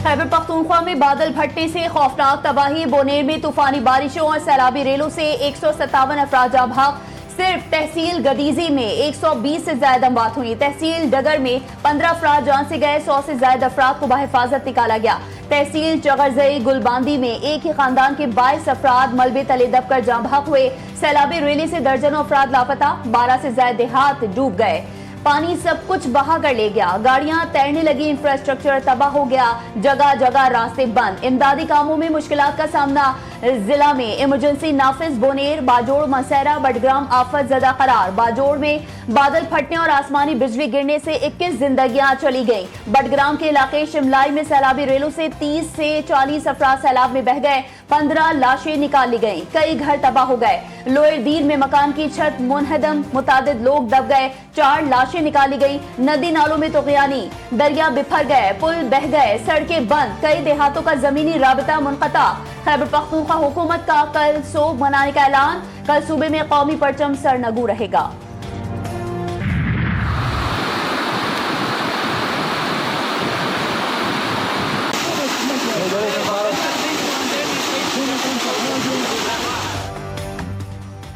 खैबर पख्तूनख्वा में बादल फटने से खौफनाक तबाही। बोनेर में तूफानी बारिशों और सैलाबी रेलों से 157 अफराद जाँ भाग। सिर्फ तहसील गदीजी में 120 से ज्यादा अमवात हुई। तहसील डगर में 15 अफराद जान से गए, 100 से ज्यादा अफराद को बहिफाजत निकाला गया। तहसील चगरजई गुलबांदी में एक ही खानदान के 22 अफराद मलबे तले दबकर जाँ भाग हुए। सैलाबी रैली से दर्जनों अफराद लापता, 12 से ज्यादा देहात डूब गए। पानी सब कुछ बहा कर ले गया। गाड़ियां तैरने लगी, इंफ्रास्ट्रक्चर तबाह हो गया, जगह जगह रास्ते बंद। इमदादी कामों में मुश्किलात का सामना। जिला में इमरजेंसी नाफिज। बोनेर, बाजोड़, मसेरा, बडग्राम आफत ज़दा करार। बाजोड़ में बादल फटने और आसमानी बिजली गिरने से 21 जिंदगियां चली गईं। बडग्राम के इलाके शिमलाई में सैलाबी रेलों से 30 से 40 अफराद सैलाब में बह गए। 15 लाशें निकाल ली गईं, कई घर तबाह हो गए। लोअर दीन में मकान की छत मुनहदम, मुतादिद लोग दब गए, 4 लाशें निकाली गई। नदी नालों में तुग़यानी, दरिया बिफर गए, पुल बह गए, सड़कें बंद, कई देहातों का जमीनी राबता मुनक़ता। खैबर पख्तूनख्वा हुकूमत का कल सोग मनाने का ऐलान। कल सूबे में कौमी परचम सरनगू रहेगा।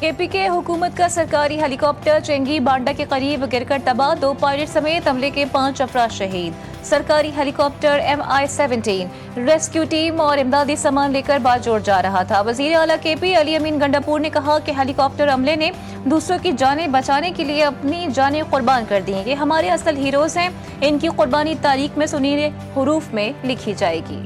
केपी के हुकूमत का सरकारी हेलीकॉप्टर चेंगी बांडा के करीब गिरकर तबाह, 2 पायलट समेत अमले के 5 अफराद शहीद। सरकारी हेलीकॉप्टर MI-17 रेस्क्यू टीम और इमदादी सामान लेकर बाजोड़ जा रहा था। वजीर आला केपी अली अमीन गंडापुर ने कहा कि हेलीकॉप्टर अमले ने दूसरों की जानें बचाने के लिए अपनी जानें कुर्बान कर दी। ये हमारे असल हीरोज हैं, इनकी कुर्बानी तारीख में सुनहरे हुरूफ में लिखी जाएगी।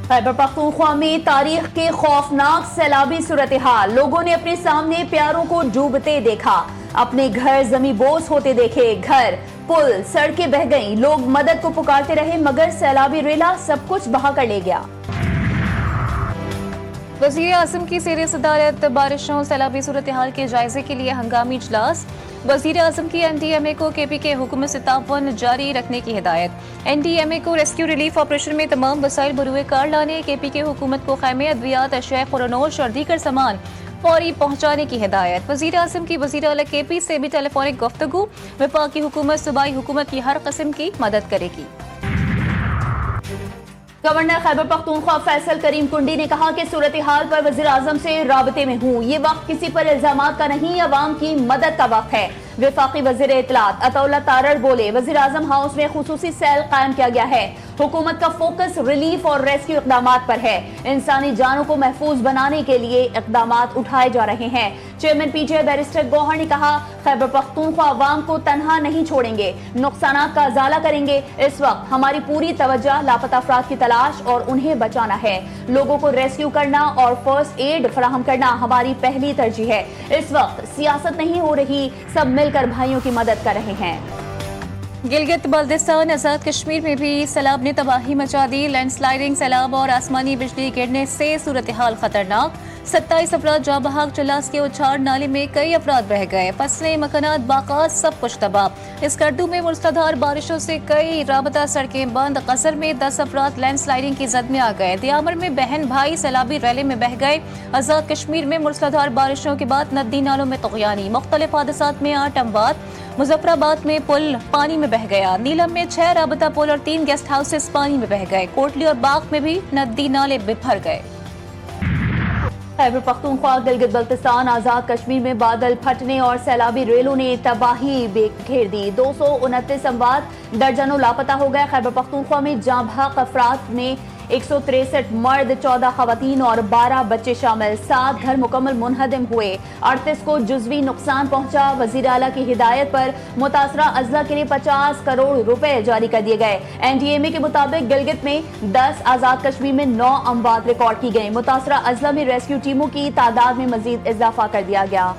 खैबर पख्तूनख्वा में तारीख के खौफनाक सैलाबी सूरत हाल। लोगों ने अपने सामने प्यारों को डूबते देखा, अपने घर जमी बोझ होते देखे। घर, पुल, सड़कें बह गईं। लोग मदद को पुकारते रहे मगर सैलाबी रेला सब कुछ बहा कर ले गया। वज़ीर आज़म की ज़ेर सदारत बारिशों सैलाबी सूरत हाल के जायजे के लिए हंगामी इजलास। वज़ीर आज़म की NDMA को केपी के हुकूमत से ताउन जारी रखने की हिदायत। NDMA को रेस्क्यू रिलीफ ऑपरेशन में तमाम वसाइल बरूए कार लाने, केपी के हुकूमत को खैमे, अद्वियात, अशिया खुरानोश और दीगर सामान फौरी पहुँचाने की हिदायत। वज़ीर आज़म की वज़ीर आला केपी से भी टेलीफोनिक गुफ्तगू। वफाकी हुकूमत सूबाई हुकूमत की हर किस्म की मदद करेगी। गवर्नर खैबर पख्तूनख्वा फैसल करीम कुंडी ने कहा कि सूरत हाल पर वज़ीर आज़म से राबते में हूँ। ये वक्त किसी पर इल्जामात का नहीं, अवाम की मदद का वक्त है। वफाकी वज़ीर इत्तलात अतौला तारड़ बोले, वज़ीर आज़म हाउस में खुसूसी सेल कायम किया गया है। हुकूमत का फोकस रिलीफ और रेस्क्यू इक़दामात पर है। इंसानी जानों को महफूज बनाने के लिए इक़दामात उठाए जा रहे हैं। चेयरमैन PTI बैरिस्टर गौहर ने कहा, खैबर पख्तूनख्वा अवाम को तनहा नहीं छोड़ेंगे, नुकसानात का अजाला करेंगे। इस वक्त हमारी पूरी तवज्जो लापता अफराद की तलाश और उन्हें बचाना है। लोगों को रेस्क्यू करना और फर्स्ट एड फराहम करना हमारी पहली तरजीह है। इस वक्त सियासत नहीं हो रही, सब मिलकर भाइयों की मदद कर रहे हैं। गिलगित बल्दिस्तान आज़ाद कश्मीर में भी सैलाब ने तबाही मचा दी। लैंडस्लाइडिंग, सैलाब और आसमानी बिजली गिरने से सूरत हाल खतरनाक। 27 अफराद जाँ बहक। चलास के उछाड़ नाले में कई अफराद बह गए। फसलें, मकानात, बागात सब कुछ तबाह। इस गर्दू में मुसलाधार बारिशों से कई राबता सड़कें बंद। कसर में 10 अफराद लैंडस्लाइडिंग की जद में आ गए। दियामर में बहन भाई सैलाबी रैली में बह गए। आज़ाद कश्मीर में मुसलाधार बारिशों के बाद नदी नालों में तुग़यानी। मुख्तलिफ हादसात में 8 अमवात। मुजफ्फराबाद में पुल पानी में बह गया। नीलम में 6 राबता पुल और 3 गेस्ट हाउसेस पानी में बह गए। कोटली और बाग में भी नदी नाले बिफर गए। खैबर पख्तूनख्वा, गिलगित बल्तिस्तान, आज़ाद कश्मीर में बादल फटने और सैलाबी रेलों ने तबाही घेर दी। 229 अमवात, दर्जनों लापता हो गए। खैबर पख्तूनख्वा में जाँ बहक अफराद में 163 मर्द, 14 खवातीन और 12 बच्चे शामिल। 7 घर मुकम्मल मुनहदम हुए। 38 को जुज़वी नुकसान पहुंचा। वज़ीर आला की हिदायत पर मुतासरा अजला के लिए 50 करोड़ रुपए जारी कर दिए गए। NDMA के मुताबिक गिलगित में 10, आज़ाद कश्मीर में 9 अमवात रिकॉर्ड की गई। मुतासरा अजला में रेस्क्यू टीमों की तादाद में मजीद इजाफा कर दिया गया।